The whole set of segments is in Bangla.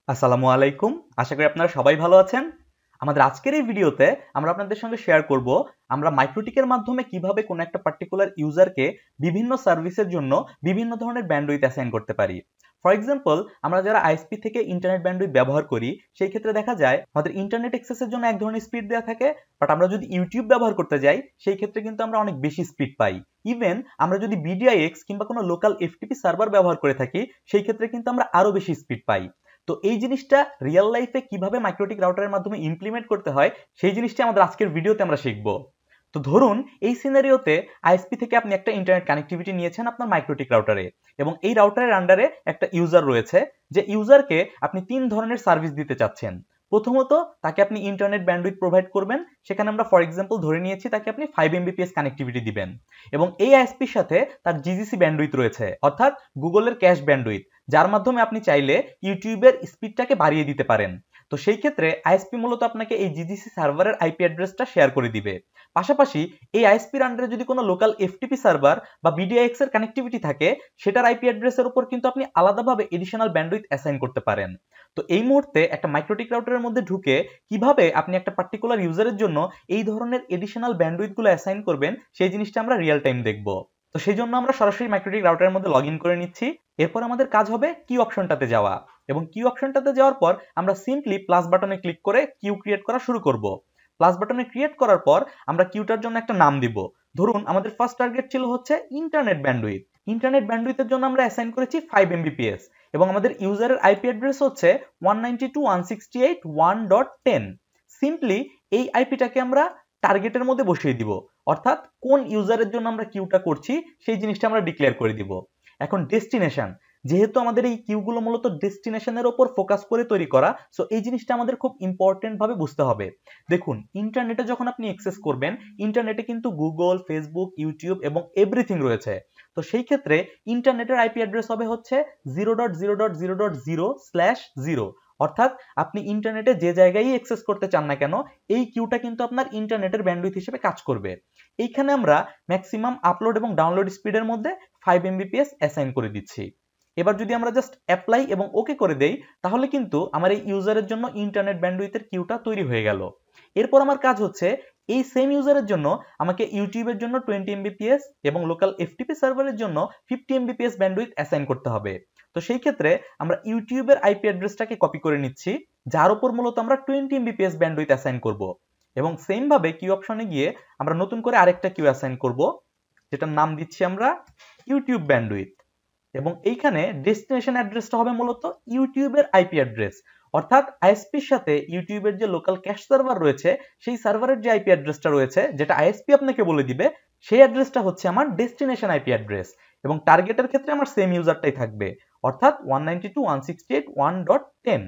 আসসালামু আলাইকুম। আশা করি আপনারা সবাই ভালো আছেন। আমাদের আজকের এই ভিডিওতে আমরা আপনাদের সঙ্গে শেয়ার করব আমরা মাইক্রোটিকের মাধ্যমে কিভাবে কোনো একটা পার্টিকুলার ইউজারকে বিভিন্ন সার্ভিসের জন্য বিভিন্ন ধরনের ব্যান্ডউইথ অ্যাসাইন করতে পারি। ফর এক্সাম্পল, আমরা যারা আইএসপি থেকে ইন্টারনেট ব্যান্ডউইথ ব্যবহার করি, সেই ক্ষেত্রে দেখা যায় আমাদের ইন্টারনেট অ্যাক্সেসের জন্য এক ধরনের স্পিড দেওয়া থাকে, বাট আমরা যদি ইউটিউব ব্যবহার করতে যাই সেই ক্ষেত্রে কিন্তু আমরা অনেক বেশি স্পিড পাই। ইভেন আমরা যদি বিডিআইএক্স কিংবা কোনো লোকাল এফটিপি সার্ভার ব্যবহার করে থাকি, সেই ক্ষেত্রে কিন্তু আমরা আরো বেশি স্পিড পাই। তো এই জিনিসটা রিয়েল লাইফে কিভাবে মাইক্রোটিক রাউটারের মাধ্যমে ইমপ্লিমেন্ট করতে হয় সেই জিনিসটা আমাদের আজকের ভিডিওতে আমরা শিখব। তো ধরুন এই সিনারিওতে আইএসপি থেকে আপনি একটা ইন্টারনেট কানেক্টিভিটি নিয়েছেন আপনার মাইক্রোটিক রাউটারে, এবং এই রাউটারের আন্ডারে একটা ইউজার রয়েছে, যে ইউজারকে আপনি 3 ধরনের সার্ভিস দিতে চাচ্ছেন। প্রথমত, তাকে আপনি ইন্টারনেট ব্যান্ডউইথ প্রোভাইড করবেন। সেখানে আমরা ফর এক্সাম্পল ধরে নিয়েছি তাকে আপনি 5 Mbps কানেক্টিভিটি দিবেন, এবং এই আইএসপির সাথে তার জিজিসি ব্যান্ডউইথ রয়েছে, অর্থাৎ গুগলের ক্যাশ ব্যান্ডউইথ, যার মাধ্যমে আপনি চাইলে ইউটিউবের স্পিডটাকে বাড়িয়ে দিতে পারেন। তো সেই ক্ষেত্রে আইএসপি মূলত আপনাকে এই জিজিসি সার্ভারের আইপি অ্যাড্রেসটা শেয়ার করে দিবে। পাশাপাশি এই আইএসপির আন্ডারে যদি কোনো লোকাল এফটিপি সার্ভার বা বিডিআইএক্স এর কানেক্টিভিটি থাকে, সেটার আইপি অ্যাড্রেসের উপর কিন্তু আপনি আলাদাভাবে এডিশনাল ব্যান্ডউইথ অ্যাসাইন করতে পারেন। তো এই মুহূর্তে একটা মাইক্রোটিক রাউটারের মধ্যে ঢুকে কিভাবে আপনি একটা পার্টিকুলার ইউজারের জন্য এই ধরনের এডিশনাল ব্যান্ডউইথগুলো অ্যাসাইন করবেন সেই জিনিসটা আমরা রিয়েল টাইম দেখব। তো সেই জন্য আমরা সরাসরি মাইক্রোটিক রাউটারের মধ্যে লগ ইন করে নিচ্ছি। এরপর আমাদের কাজ হবে কিউ অপশনটাতে যাওয়া, এবং কিউ অপশনটাতে যাওয়ার পর আমরা সিম্পলি প্লাস বাটনে ক্লিক করে কিউ ক্রিয়েট করা শুরু করব। প্লাস বাটনে ক্রিয়েট করার পর আমরা কিউটার জন্য একটা নাম দিব। ধরুন আমাদের ফার্স্ট টার্গেট ছিল হচ্ছে ইন্টারনেট ব্যান্ডউইথ। ইন্টারনেট ব্যান্ডউইথের জন্য আমরা অ্যাসাইন করেছি 5 Mbps, এবং আমাদের ইউজারের আইপি অ্যাড্রেস হচ্ছে 192.168.1.10। সিম্পলি এই আইপিটাকে আমরা টার্গেটের মধ্যে বসিয়ে দিব, অর্থাৎ কোন ইউজারের জন্য আমরা কিউটা করছি সেই জিনিসটা আমরা ডিক্লেয়ার করে দিব। এখন ডেস্টিনেশন, যেহেতু আমাদের এই কিউগুলো মূলত ডেস্টিনেশনের উপর ফোকাস করে তৈরি করা, সো এই জিনিসটা আমাদের খুব ইম্পর্টেন্ট ভাবে বুঝতে হবে। দেখুন, ইন্টারনেটে যখন আপনি অ্যাক্সেস করবেন, ইন্টারনেটে কিন্তু গুগল, ফেসবুক, ইউটিউব এবং এভরিথিং রয়েছে। তো সেই ক্ষেত্রে ইন্টারনেটের আইপি অ্যাড্রেস হবে হচ্ছে 0.0.0.0/0, অর্থাৎ আপনি ইন্টারনেটে যে জায়গায় অ্যাক্সেস করতে চান না কেন, এই কিউটা কিন্তু আপনার ইন্টারনেটের ব্যান্ডউইথ হিসেবে কাজ করবে। এইখানে আমরা ম্যাক্সিমাম আপলোড এবং ডাউনলোড স্পিডের মধ্যে 5 Mbps অ্যাসাইন করে দিচ্ছি। এবার যদি আমরা জাস্ট অ্যাপ্লাই এবং ওকে করে দেই, তাহলে কিন্তু আমার এই ইউজারের জন্য ইন্টারনেট ব্যান্ডউইথের কিউটা তৈরি হয়ে গেল। এরপর আমার কাজ হচ্ছে এই সেম ইউজারের জন্য আমাকে ইউটিউবের জন্য 20 Mbps এবং লোকাল এফটিপি সার্ভারের জন্য 50 Mbps ব্যান্ডউইথ অ্যাসাইন করতে হবে। তো সেই ক্ষেত্রে আমরা ইউটিউবের আইপি অ্যাড্রেসটাকে কপি করে নিচ্ছি, যার উপর মূলত আমরা 20 Mbps ব্যান্ডউইথ অ্যাসাইন করব, এবং সেম ভাবে কিউ অপশনে গিয়ে আমরা নতুন করে আরেকটা কিউ অ্যাসাইন করব, যেটার নাম দিচ্ছি আমরা ইউটিউব ব্যান্ডউইথ। এবং এইখানে ডেস্টিনেশন অ্যাড্রেসটা হবে মূলত ইউটিউবের আইপি অ্যাড্রেস, অর্থাৎ আইএসপির সাথে ইউটিউবের যে লোকাল ক্যাশ সার্ভার রয়েছে সেই সার্ভারের যে আইপি অ্যাড্রেসটা রয়েছে, যেটা আইএসপি আপনাকে বলে দিবে, সেই অ্যাড্রেসটা হচ্ছে আমার ডেস্টিনেশন আইপি অ্যাড্রেস। এবং টার্গেটের ক্ষেত্রে আমার সেম ইউজারটাই থাকবে, অর্থাৎ 192.168.1.10।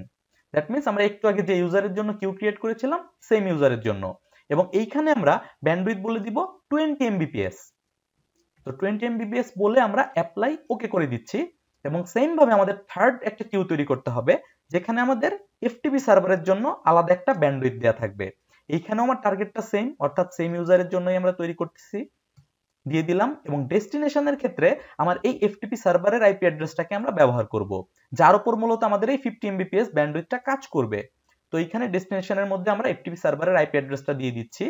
দ্যাট মিনস আমরা একটু আগে যে ইউজারের জন্য কিউ ক্রিয়েট করেছিলাম সেম ইউজারের জন্য। এবং এইখানে আমরা ব্যান্ডউইথ বলে দিব 20 Mbps। তো 20 Mbps বলে আমরা অ্যাপ্লাই ওকে করে দিচ্ছি, এবং সেম ভাবে আমাদের থার্ড একটা কিউ তৈরি করতে হবে, যেখানে আমাদের এফটিপি সার্ভারের জন্য আলাদা একটা ব্যান্ডউইথ দেওয়া থাকবে। এইখানেও আমার টার্গেটটা সেম, অর্থাৎ সেম ইউজারের জন্যই আমরা তৈরি করতেছি, দিয়ে দিলাম। এবং ডেস্টিনেশনের ক্ষেত্রে আমার এই এফটিপি সার্ভারের আইপি অ্যাড্রেসটাকে আমরা ব্যবহার করব, যার উপর মূলত আমাদের এই 50 Mbps ব্যান্ডউইথটা কাজ করবে। তো এইখানে ডেস্টিনেশনের মধ্যে আমরা এফটিপি সার্ভারের আইপি অ্যাড্রেসটা দিয়ে দিচ্ছি,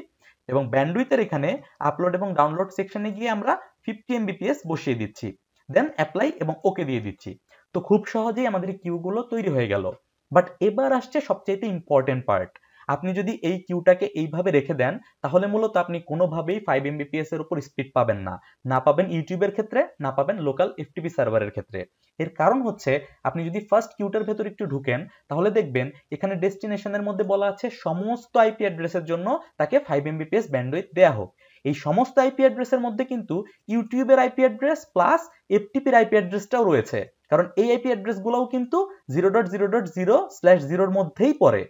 এবং ব্যান্ডউইথের এখানে আপলোড এবং ডাউনলোড সেকশনে গিয়ে আমরা 50 Mbps বসিয়ে দিচ্ছি, দেন অ্যাপ্লাই এবং ওকে দিয়ে দিচ্ছি। তো খুব সহজেই আমাদের কিউগুলো তৈরি হয়ে গেল। বাট এবার আসছে সবচেয়ে ইম্পর্টেন্ট পার্ট। আপনি যদি এই কিউটাকে এইভাবে রেখে দেন, তাহলে মূলত আপনি কোনোভাবেই 5 Mbps এর উপর স্পিড পাবেন না, না পাবেন ইউটিউবের ক্ষেত্রে, না পাবেন লোকাল এফটিপি সার্ভারের ক্ষেত্রে। এর কারণ হচ্ছে আপনি যদি ফার্স্ট কিউটার ভেতর একটু ঢুকেন, তাহলে দেখবেন এখানে ডেস্টিনেশনের মধ্যে বলা আছে সমস্ত আইপি অ্যাড্রেসের জন্য তাকে 5 Mbps ব্যান্ডউইথ দেয়া হোক। এই সমস্ত আইপি অ্যাড্রেসের মধ্যে কিন্তু ইউটিউবের আইপি অ্যাড্রেস প্লাস এফটিপির আইপি অ্যাড্রেসটাও রয়েছে, কারণ এই আইপি অ্যাড্রেসগুলোও কিন্তু 0.0.0/0 এর মধ্যেই পড়ে।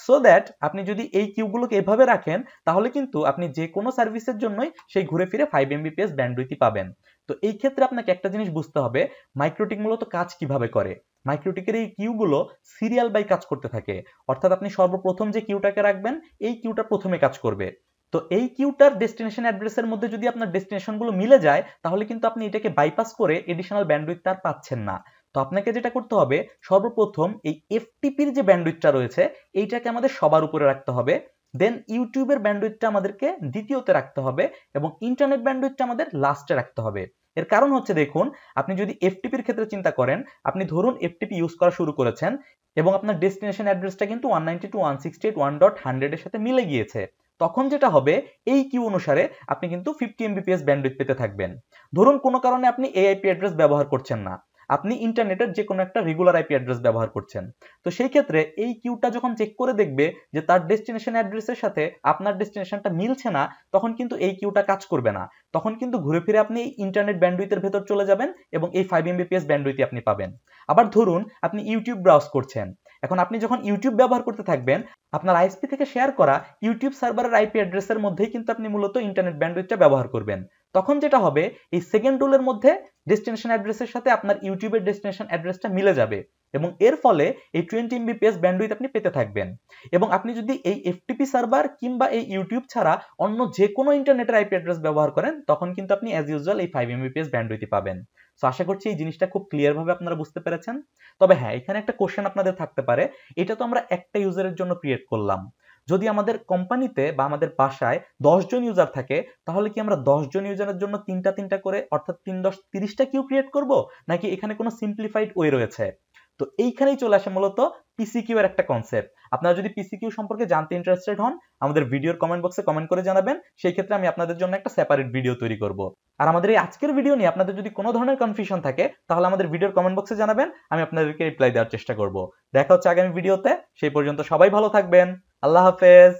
সো দ্যাট আপনি যদি এই কিউগুলোকে এভাবে রাখেন, তাহলে কিন্তু আপনি যে কোনো সার্ভিসের জন্যই সেই ঘুরে ফিরে 5 Mbps ব্যান্ডউইথই পাবেন। তো এই ক্ষেত্রে আপনাকে একটা জিনিস বুঝতে হবে, মাইক্রোটিক মূলত কাজ কিভাবে করে। মাইক্রোটিকের এই কিউগুলো সিরিয়াল বাই কাজ করতে থাকে, অর্থাৎ আপনি সর্বপ্রথম যে কিউটাকে রাখবেন এই কিউটা প্রথমে কাজ করবে। তো এই কিউটার ডেস্টিনেশন অ্যাড্রেসের মধ্যে যদি আপনার ডেস্টিনেশনগুলো মিলে যায়, তাহলে কিন্তু আপনি এটাকে বাইপাস করে এডিশনাল ব্যান্ডউইথ আর পাচ্ছেন না। তো আপনাকে যেটা করতে হবে, সর্বপ্রথম এই এফটিপির যে ব্যান্ডউইথটা রয়েছে এইটাকে আমাদের সবার উপরে রাখতে হবে। দেন ইউটিউবের ব্যান্ডউইথটা আমাদেরকে দ্বিতীয়তে রাখতে হবে এবং ইন্টারনেট ব্যান্ডউইথটা আমাদের লাস্টে রাখতে হবে। এর কারণ হচ্ছে, দেখুন, আপনি যদি এফটিপির ক্ষেত্রে চিন্তা করেন, আপনি ধরুন এফটিপি ইউজ করা শুরু করেছেন এবং আপনার ডেস্টিনেশন অ্যাড্রেসটা কিন্তু 192.168.1.100 এর সাথে মিলে গিয়েছে। তখন যেটা হবে, এই কিউ অনুসারে আপনি কিন্তু 50 Mbps ব্যান্ডউইথ পেতে থাকবেন। ধরুন কোনো কারণে আপনি এই আইপি অ্যাড্রেস ব্যবহার করছেন না, আপনি ইন্টারনেটের যে কোনো একটা রেগুলার আইপি অ্যাড্রেস ব্যবহার করছেন। তো সেই ক্ষেত্রে এই কিউটা যখন চেক করে দেখবে যে তার ডেস্টিনেশন অ্যাড্রেসের সাথে আপনার ডেস্টিনেশনটা মিলছে না, তখন কিন্তু এই কিউটা কাজ করবে না। তখন কিন্তু ঘুরে ফিরে আপনি ইন্টারনেট ব্যান্ডউইথের ভেতর চলে যাবেন এবং এই 5 Mbps ব্যান্ডউইথই আপনি পাবেন। আবার ধরুন আপনি ইউটিউব ব্রাউজ করছেন, এখন আপনি যখন ইউটিউব ব্যবহার করতে থাকবেন, আপনার আইএসপি থেকে শেয়ার করা ইউটিউব সার্ভারের আইপি অ্যাড্রেসের মধ্যেই কিন্তু আপনি মূলত ইন্টারনেট ব্যান্ডউইথটা ব্যবহার করবেন। তখন যেটা হবে, এই সেকেন্ড রুলের মধ্যে ডেস্টিনেশন অ্যাড্রেসের সাথে আপনার ইউটিউবের ডেস্টিনেশন অ্যাড্রেসটা মিলে যাবে এবং এর ফলে এই 20 Mbps ব্যান্ডউইথ আপনি পেতে থাকবেন। এবং আপনি যদি এই এফটিপি সার্ভার কিংবা এই ইউটিউব ছাড়া অন্য যে কোনো ইন্টারনেটের আইপি অ্যাড্রেস ব্যবহার করেন, তখন কিন্তু আপনি অ্যাজ ইউজুয়াল এই 5 Mbps ব্যান্ডউইথই পাবেন। সো আশা করছি এই জিনিসটা খুব ক্লিয়ার ভাবে আপনারা বুঝতে পেরেছেন। তবে হ্যাঁ, এখানে একটা কোশ্চেন আপনাদের থাকতে পারে, এটা তো আমরা একটা ইউজারের জন্য ক্রিয়েট করলাম, যদি আমাদের কোম্পানিতে বা আমাদের বাসায় 10 জন ইউজার থাকে, তাহলে কি আমরা 10 জন ইউজারের জন্য তিনটা করে অর্থাৎ 3 10 30টা কিউ ক্রিয়েট করব, নাকি এখানে কোনো সিম্পলিফাইড ওয়ে রয়েছে? তো এইখানেই চলে আসে মূলত পিসিকিউ এর একটা কনসেপ্ট। আপনারা যদি পিসিকিউ সম্পর্কে জানতে ইন্টারেস্টেড হন, আমাদের ভিডিওর কমেন্ট বক্সে কমেন্ট করে জানাবেন, সেই ক্ষেত্রে আমি আপনাদের জন্য একটা সেপারেট ভিডিও তৈরি করব। আর আমাদের এই আজকের ভিডিও নিয়ে আপনাদের যদি কোনো ধরনের কনফিউশন থাকে, তাহলে আমাদের ভিডিওর কমেন্ট বক্সে জানাবেন, আমি আপনাদেরকে রিপ্লাই দেওয়ার চেষ্টা করব। দেখা হচ্ছে আগামী ভিডিওতে, সেই পর্যন্ত সবাই ভালো থাকবেন। আল্লাহ হাফেজ।